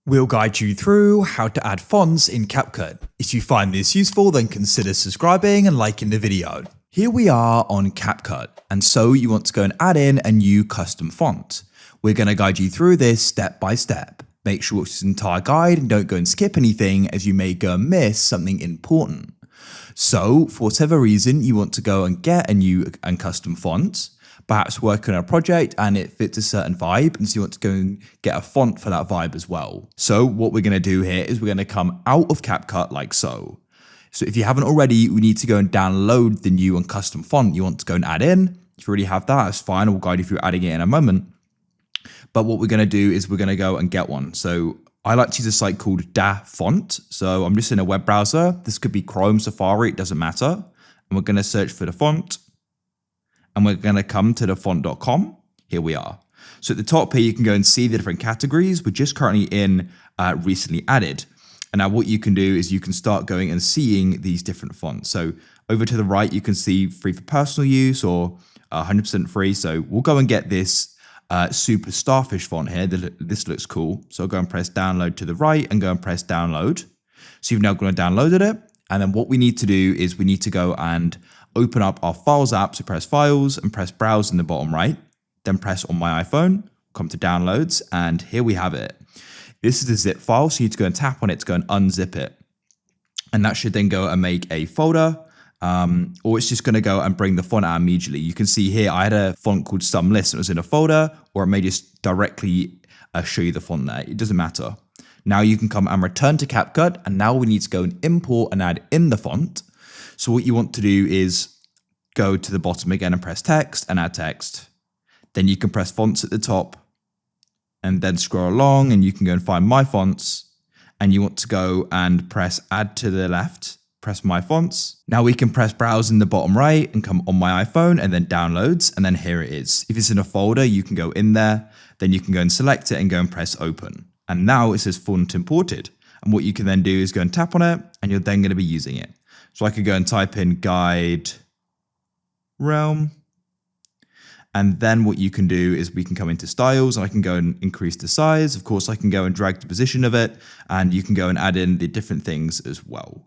We'll guide you through how to add fonts in CapCut. If you find this useful, then consider subscribing and liking the video. Here we are on CapCut, and so you want to go and add in a new custom font. We're going to guide you through this step by step. Make sure it's an entire guide and don't go and skip anything, as you may go and miss something important. So, for whatever reason, you want to go and get a new and custom font, perhaps work on a project and it fits a certain vibe, and so you want to go and get a font for that vibe as well. So what we're going to do here is we're going to come out of CapCut like so. So if you haven't already, we need to go and download the new and custom font you want to go and add in. If you already have that, that's fine. We'll guide you through adding it in a moment. But what we're going to do is we're going to go and get one. So I like to use a site called Da Font. So I'm just in a web browser. This could be Chrome, Safari, it doesn't matter. And we're going to search for the font. And we're going to come to the font.com. Here we are. So at the top here, you can go and see the different categories. We're just currently in recently added. And now what you can do is you can start going and seeing these different fonts. So over to the right, you can see free for personal use or 100% free. So we'll go and get this super starfish font here. This looks cool. So I'll go and press download to the right and go and press download. So you've now gone and downloaded it. And then what we need to do is we need to go and open up our Files app. So press Files and press Browse in the bottom right. Then press On My iPhone, come to Downloads, and here we have it. This is a zip file, so you need to go and tap on it to go and unzip it. And that should then go and make a folder, or it's just going to go and bring the font out immediately. You can see here I had a font called Some List. It was in a folder, or it may just directly show you the font there. It doesn't matter. Now you can come and return to CapCut, and now we need to go and import and add in the font. So what you want to do is go to the bottom again and press text and add text. Then you can press fonts at the top and then scroll along and you can go and find my fonts, and you want to go and press add to the left, press my fonts. Now we can press browse in the bottom right and come on my iPhone and then downloads, and then here it is. If it's in a folder, you can go in there, then you can go and select it and go and press open. And now it says font imported. And what you can then do is go and tap on it and you're then going to be using it. So I could go and type in GuideRealm. And then what you can do is we can come into styles and I can go and increase the size. Of course, I can go and drag the position of it, and you can go and add in the different things as well.